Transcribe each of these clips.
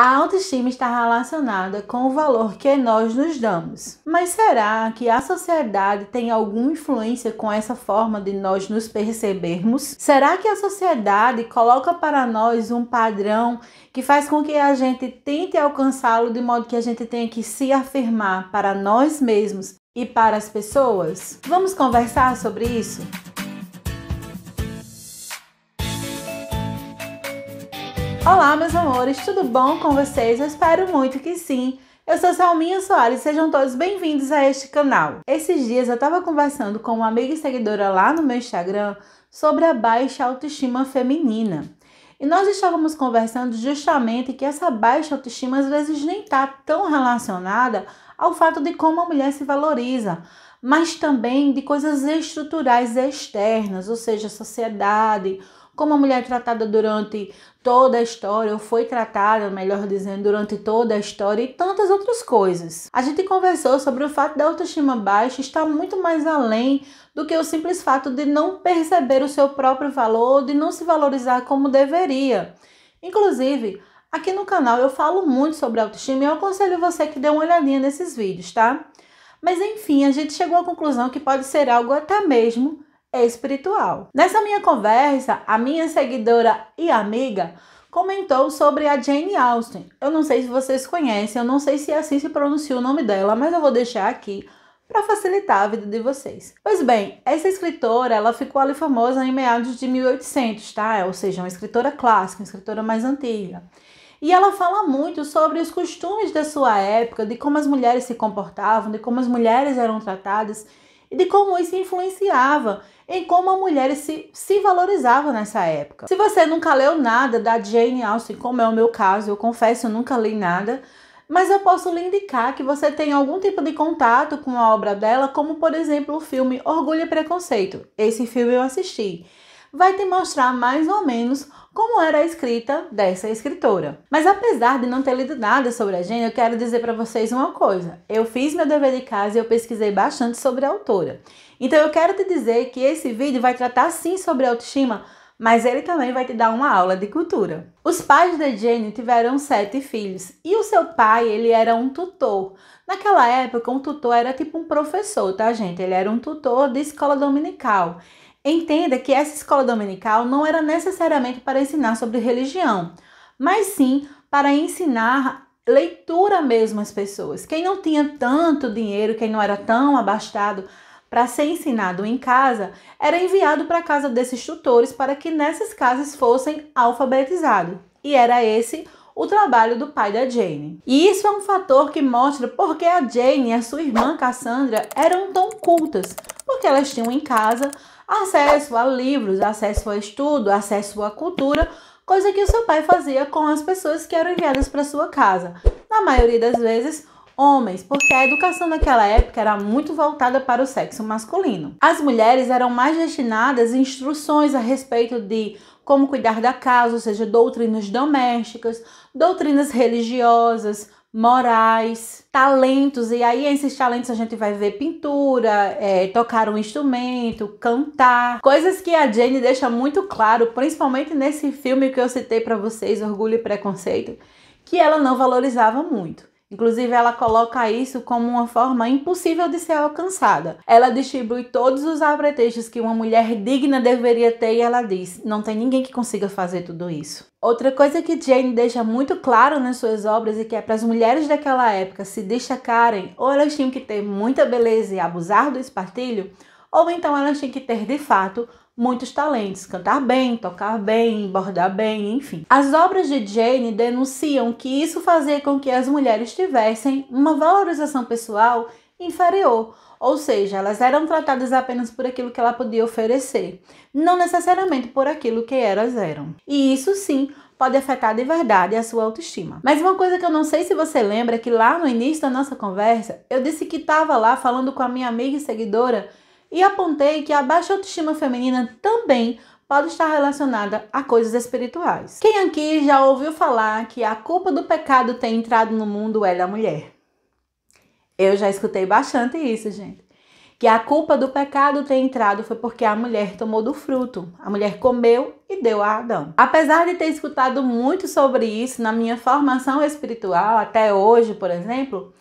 A autoestima está relacionada com o valor que nós nos damos. Mas será que a sociedade tem alguma influência com essa forma de nós nos percebermos? Será que a sociedade coloca para nós um padrão que faz com que a gente tente alcançá-lo de modo que a gente tenha que se afirmar para nós mesmos e para as pessoas? Vamos conversar sobre isso? Olá, meus amores, tudo bom com vocês? Eu espero muito que sim. Eu sou Selminha Soares, sejam todos bem-vindos a este canal. Esses dias eu estava conversando com uma amiga e seguidora lá no meu Instagram sobre a baixa autoestima feminina. E nós estávamos conversando justamente que essa baixa autoestima às vezes nem está tão relacionada ao fato de como a mulher se valoriza, mas também de coisas estruturais externas, ou seja, a sociedade, como a mulher é tratada durante toda a história, ou foi tratada, melhor dizendo, durante toda a história e tantas outras coisas. A gente conversou sobre o fato da autoestima baixa estar muito mais além do que o simples fato de não perceber o seu próprio valor, de não se valorizar como deveria. Inclusive, aqui no canal eu falo muito sobre autoestima e eu aconselho você que dê uma olhadinha nesses vídeos, tá? Mas enfim, a gente chegou à conclusão que pode ser algo até mesmo espiritual. Nessa minha conversa, a minha seguidora e amiga comentou sobre a Jane Austen. Eu não sei se vocês conhecem, eu não sei se assim se pronuncia o nome dela, mas eu vou deixar aqui para facilitar a vida de vocês. Pois bem, essa escritora, ela ficou ali famosa em meados de 1800, tá? Ou seja, uma escritora clássica, uma escritora mais antiga. E ela fala muito sobre os costumes da sua época, de como as mulheres se comportavam, de como as mulheres eram tratadas e de como isso influenciava em como a mulher se valorizava nessa época. Se você nunca leu nada da Jane Austen, como é o meu caso, eu confesso, eu nunca li nada, mas eu posso lhe indicar que você tem algum tipo de contato com a obra dela, como por exemplo o filme Orgulho e Preconceito. Esse filme eu assisti. Vai te mostrar mais ou menos como era a escrita dessa escritora. Mas apesar de não ter lido nada sobre a Jane, eu quero dizer para vocês uma coisa. Eu fiz meu dever de casa e eu pesquisei bastante sobre a autora. Então eu quero te dizer que esse vídeo vai tratar sim sobre autoestima, mas ele também vai te dar uma aula de cultura. Os pais da Jane tiveram 7 filhos e o seu pai, ele era um tutor. Naquela época, um tutor era tipo um professor, tá, gente? Ele era um tutor de escola dominical. Entenda que essa escola dominical não era necessariamente para ensinar sobre religião, mas sim para ensinar leitura mesmo às pessoas. Quem não tinha tanto dinheiro, quem não era tão abastado para ser ensinado em casa, era enviado para a casa desses tutores para que nessas casas fossem alfabetizados. E era esse o trabalho do pai da Jane. E isso é um fator que mostra porque a Jane e a sua irmã Cassandra eram tão cultas, porque elas tinham em casa acesso a livros, acesso a estudo, acesso à cultura, coisa que o seu pai fazia com as pessoas que eram enviadas para sua casa. Na maioria das vezes, homens, porque a educação naquela época era muito voltada para o sexo masculino. As mulheres eram mais destinadas a instruções a respeito de como cuidar da casa, ou seja, doutrinas domésticas, doutrinas religiosas, morais, talentos, e aí esses talentos a gente vai ver pintura, tocar um instrumento, cantar, coisas que a Jane deixa muito claro, principalmente nesse filme que eu citei para vocês, Orgulho e Preconceito, que ela não valorizava muito. Inclusive, ela coloca isso como uma forma impossível de ser alcançada. Ela distribui todos os apetrechos que uma mulher digna deveria ter e ela diz, não tem ninguém que consiga fazer tudo isso. Outra coisa que Jane deixa muito claro nas suas obras é que é para as mulheres daquela época se destacarem, ou elas tinham que ter muita beleza e abusar do espartilho, ou então elas tinham que ter, de fato, muitos talentos, cantar bem, tocar bem, bordar bem, enfim. As obras de Jane denunciam que isso fazia com que as mulheres tivessem uma valorização pessoal inferior, ou seja, elas eram tratadas apenas por aquilo que ela podia oferecer, não necessariamente por aquilo que elas eram. E isso sim pode afetar de verdade a sua autoestima. Mas uma coisa que eu não sei se você lembra é que lá no início da nossa conversa, eu disse que estava lá falando com a minha amiga e seguidora e apontei que a baixa autoestima feminina também pode estar relacionada a coisas espirituais. Quem aqui já ouviu falar que a culpa do pecado ter entrado no mundo é da mulher? Eu já escutei bastante isso, gente. Que a culpa do pecado ter entrado foi porque a mulher tomou do fruto. A mulher comeu e deu a Adão. Apesar de ter escutado muito sobre isso na minha formação espiritual, até hoje, por exemplo,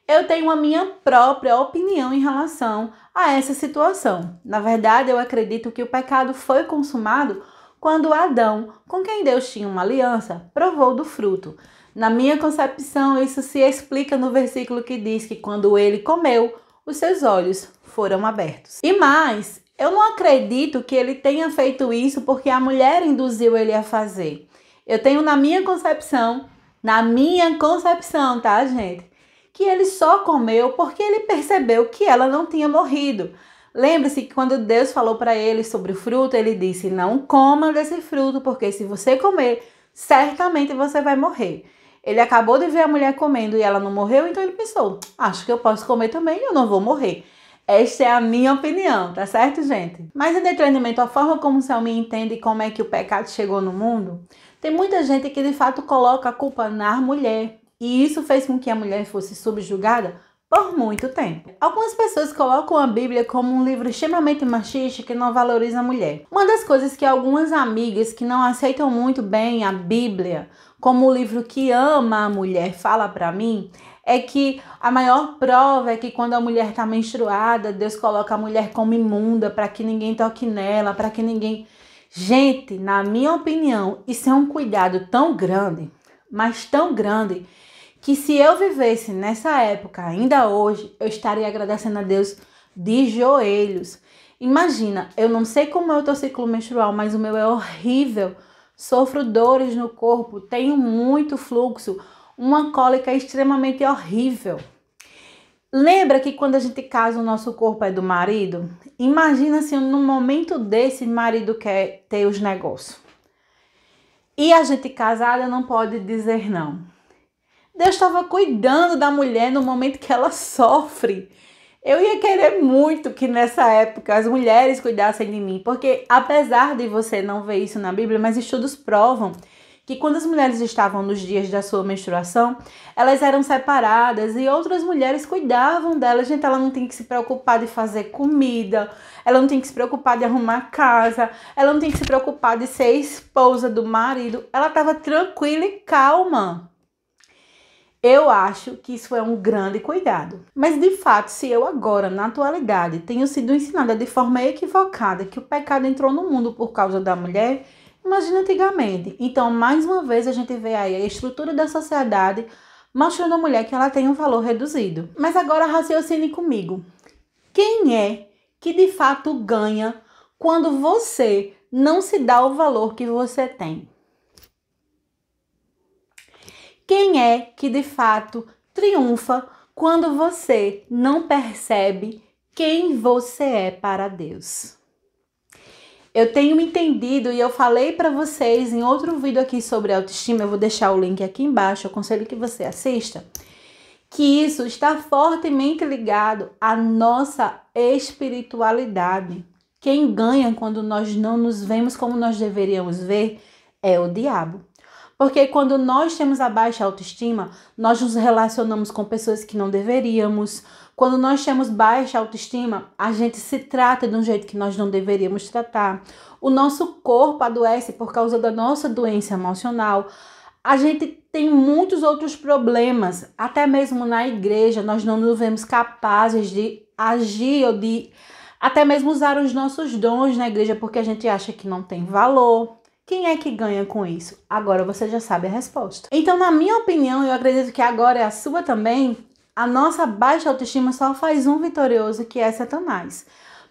eu tenho a minha própria opinião em relação a essa situação. Na verdade, eu acredito que o pecado foi consumado quando Adão, com quem Deus tinha uma aliança, provou do fruto. Na minha concepção, isso se explica no versículo que diz que quando ele comeu, os seus olhos foram abertos. E mais, eu não acredito que ele tenha feito isso porque a mulher induziu ele a fazer. Eu tenho na minha concepção, tá, gente? Que ele só comeu porque ele percebeu que ela não tinha morrido. Lembre-se que quando Deus falou para ele sobre o fruto, ele disse: não coma desse fruto, porque se você comer, certamente você vai morrer. Ele acabou de ver a mulher comendo e ela não morreu, então ele pensou: acho que eu posso comer também e eu não vou morrer. Esta é a minha opinião, tá certo, gente? Mas em detrimento à forma como o Selminha entende como é que o pecado chegou no mundo, tem muita gente que de fato coloca a culpa na mulher. E isso fez com que a mulher fosse subjugada por muito tempo. Algumas pessoas colocam a Bíblia como um livro extremamente machista que não valoriza a mulher. Uma das coisas que algumas amigas que não aceitam muito bem a Bíblia como o livro que ama a mulher fala pra mim é que a maior prova é que quando a mulher está menstruada, Deus coloca a mulher como imunda para que ninguém toque nela, para que ninguém... Gente, na minha opinião, isso é um cuidado tão grande, mas tão grande, que se eu vivesse nessa época, ainda hoje, eu estaria agradecendo a Deus de joelhos. Imagina, eu não sei como é o teu ciclo menstrual, mas o meu é horrível. Sofro dores no corpo, tenho muito fluxo, uma cólica extremamente horrível. Lembra que quando a gente casa, o nosso corpo é do marido? Imagina se no momento desse, marido quer ter os negócios. E a gente casada não pode dizer não. Deus estava cuidando da mulher no momento que ela sofre. Eu ia querer muito que nessa época as mulheres cuidassem de mim, porque apesar de você não ver isso na Bíblia, mas estudos provam que quando as mulheres estavam nos dias da sua menstruação, elas eram separadas e outras mulheres cuidavam delas. Gente, ela não tem que se preocupar de fazer comida, ela não tem que se preocupar de arrumar casa, ela não tem que se preocupar de ser esposa do marido. Ela estava tranquila e calma. Eu acho que isso é um grande cuidado. Mas, de fato, se eu agora, na atualidade, tenho sido ensinada de forma equivocada que o pecado entrou no mundo por causa da mulher, imagina antigamente. Então, mais uma vez, a gente vê aí a estrutura da sociedade mostrando a mulher que ela tem um valor reduzido. Mas agora raciocine comigo. Quem é que, de fato, ganha quando você não se dá o valor que você tem? Quem é que de fato triunfa quando você não percebe quem você é para Deus? Eu tenho entendido e eu falei para vocês em outro vídeo aqui sobre autoestima, eu vou deixar o link aqui embaixo, eu aconselho que você assista, que isso está fortemente ligado à nossa espiritualidade. Quem ganha quando nós não nos vemos como nós deveríamos ver é o diabo. Porque quando nós temos a baixa autoestima, nós nos relacionamos com pessoas que não deveríamos. Quando nós temos baixa autoestima, a gente se trata de um jeito que nós não deveríamos tratar. O nosso corpo adoece por causa da nossa doença emocional. A gente tem muitos outros problemas. Até mesmo na igreja, nós não nos vemos capazes de agir ou de até mesmo usar os nossos dons na igreja porque a gente acha que não tem valor. Quem é que ganha com isso? Agora você já sabe a resposta. Então, na minha opinião, eu acredito que agora é a sua também, a nossa baixa autoestima só faz um vitorioso, que é Satanás.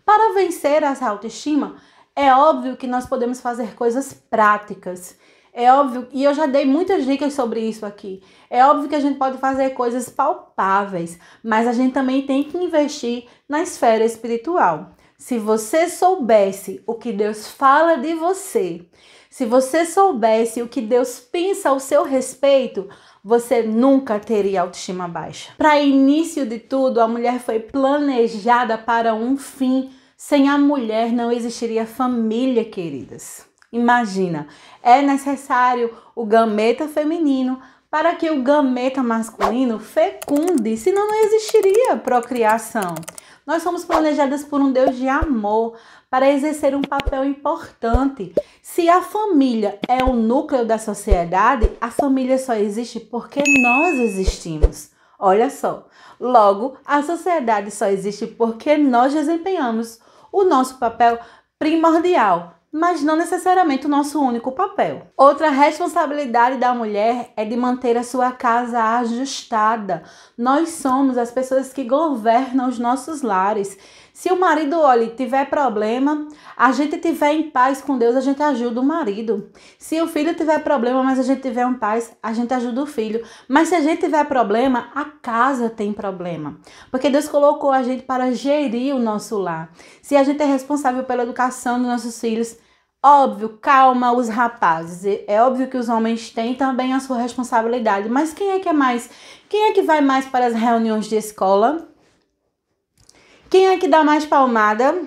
Para vencer essa autoestima, é óbvio que nós podemos fazer coisas práticas. É óbvio, e eu já dei muitas dicas sobre isso aqui. É óbvio que a gente pode fazer coisas palpáveis, mas a gente também tem que investir na esfera espiritual. Se você soubesse o que Deus fala de você, se você soubesse o que Deus pensa ao seu respeito, você nunca teria autoestima baixa. Para início de tudo, a mulher foi planejada para um fim. Sem a mulher não existiria família, queridas. Imagina, é necessário o gameta feminino para que o gameta masculino fecunde, senão não existiria procriação. Nós somos planejadas por um Deus de amor, para exercer um papel importante. Se a família é o núcleo da sociedade, a família só existe porque nós existimos. Olha só, logo, a sociedade só existe porque nós desempenhamos o nosso papel primordial, mas não necessariamente o nosso único papel. Outra responsabilidade da mulher é de manter a sua casa ajustada. Nós somos as pessoas que governam os nossos lares. Se o marido, olha, tiver problema, a gente tiver em paz com Deus, a gente ajuda o marido. Se o filho tiver problema, mas a gente tiver em paz, a gente ajuda o filho. Mas se a gente tiver problema, a casa tem problema. Porque Deus colocou a gente para gerir o nosso lar. Se a gente é responsável pela educação dos nossos filhos, óbvio, calma os rapazes. É óbvio que os homens têm também a sua responsabilidade. Mas quem é que é mais? Quem é que vai mais para as reuniões de escola? Quem é que dá mais palmada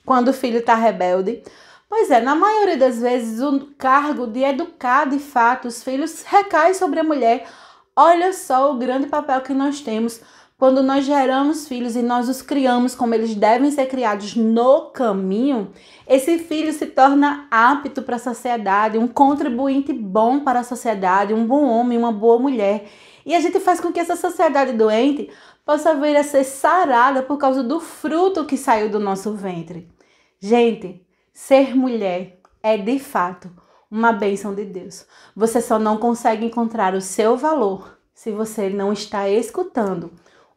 quando o filho está rebelde? Pois é, na maioria das vezes o cargo de educar de fato os filhos recai sobre a mulher. Olha só o grande papel que nós temos quando nós geramos filhos e nós os criamos como eles devem ser criados no caminho. Esse filho se torna apto para a sociedade, um contribuinte bom para a sociedade, um bom homem, uma boa mulher. E a gente faz com que essa sociedade doente possa vir a ser sarada por causa do fruto que saiu do nosso ventre. Gente, ser mulher é de fato uma bênção de Deus. Você só não consegue encontrar o seu valor se você não está escutando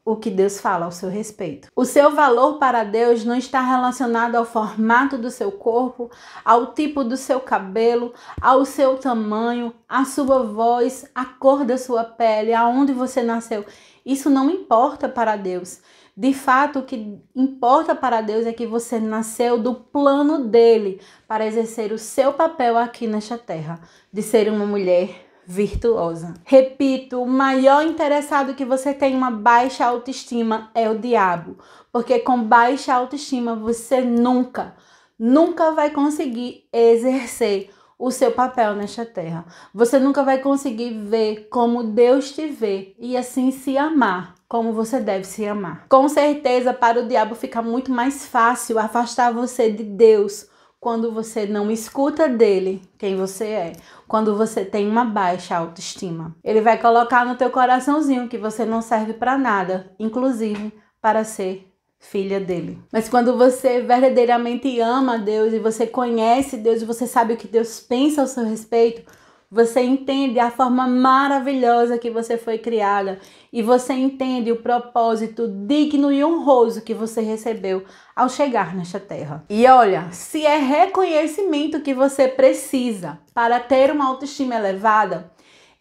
o que Deus fala ao seu respeito. O seu valor para Deus não está relacionado ao formato do seu corpo, ao tipo do seu cabelo, ao seu tamanho, à sua voz, à cor da sua pele, aonde você nasceu. Isso não importa para Deus. De fato, o que importa para Deus é que você nasceu do plano dele para exercer o seu papel aqui nesta terra, de ser uma mulher virtuosa. Repito, o maior interessado que você tem uma baixa autoestima é o diabo, porque com baixa autoestima você nunca vai conseguir exercer o seu papel nesta terra. Você nunca vai conseguir ver como Deus te vê e assim se amar como você deve se amar. Com certeza, para o diabo fica muito mais fácil afastar você de Deus quando você não escuta dele quem você é, quando você tem uma baixa autoestima. Ele vai colocar no teu coraçãozinho que você não serve para nada, inclusive para ser filha dele. Mas quando você verdadeiramente ama Deus e você conhece Deus e você sabe o que Deus pensa ao seu respeito, você entende a forma maravilhosa que você foi criada e você entende o propósito digno e honroso que você recebeu ao chegar nesta terra. E olha, se é reconhecimento que você precisa para ter uma autoestima elevada,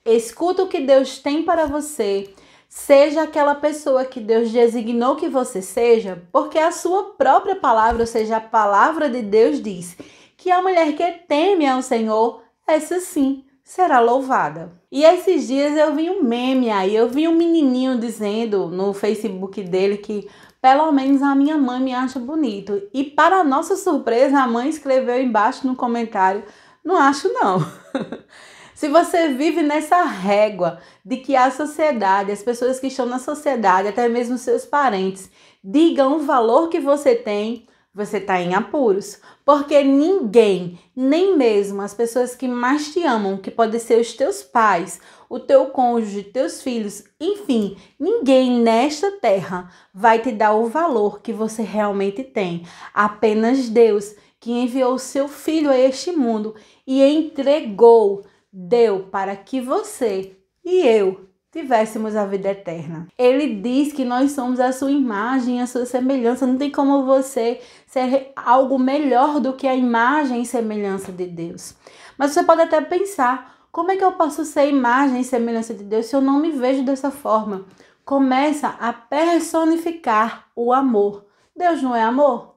escuta o que Deus tem para você, seja aquela pessoa que Deus designou que você seja, porque a sua própria palavra, ou seja, a palavra de Deus diz que a mulher que teme ao Senhor, essa sim será louvada. E esses dias eu vi um meme aí, eu vi um menininho dizendo no Facebook dele que pelo menos a minha mãe me acha bonito. E para nossa surpresa, a mãe escreveu embaixo no comentário, não acho não. Se você vive nessa régua de que a sociedade, as pessoas que estão na sociedade, até mesmo seus parentes, digam o valor que você tem, você está em apuros, porque ninguém, nem mesmo as pessoas que mais te amam, que podem ser os teus pais, o teu cônjuge, teus filhos, enfim, ninguém nesta terra vai te dar o valor que você realmente tem. Apenas Deus, que enviou o seu filho a este mundo e deu para que você e eu tivéssemos a vida eterna. Ele diz que nós somos a sua imagem, a sua semelhança. Não tem como você ser algo melhor do que a imagem e semelhança de Deus. Mas você pode até pensar, como é que eu posso ser imagem e semelhança de Deus se eu não me vejo dessa forma? Começa a personificar o amor. Deus não é amor?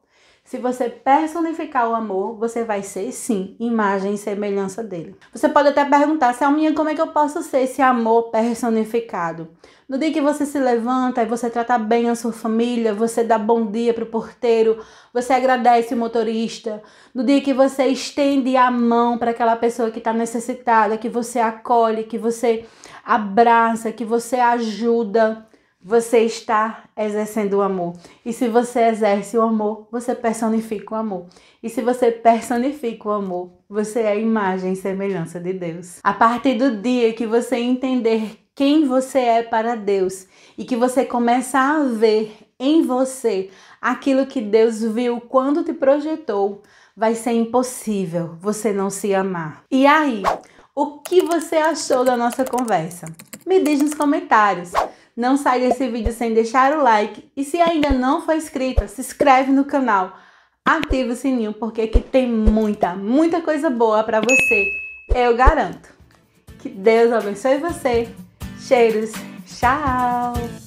Se você personificar o amor, você vai ser, sim, imagem e semelhança dele. Você pode até perguntar, Selminha, como é que eu posso ser esse amor personificado? No dia que você se levanta e você trata bem a sua família, você dá bom dia para o porteiro, você agradece o motorista. No dia que você estende a mão para aquela pessoa que está necessitada, que você acolhe, que você abraça, que você ajuda. você está exercendo o amor. E se você exerce o amor, você personifica o amor. E se você personifica o amor, você é a imagem e semelhança de Deus. A partir do dia que você entender quem você é para Deus e que você começar a ver em você aquilo que Deus viu quando te projetou, vai ser impossível você não se amar. E aí, o que você achou da nossa conversa? Me diz nos comentários. Não sai desse vídeo sem deixar o like. E se ainda não for inscrita, se inscreve no canal. Ativa o sininho, porque aqui tem muita coisa boa para você. Eu garanto. Que Deus abençoe você. Cheiros. Tchau.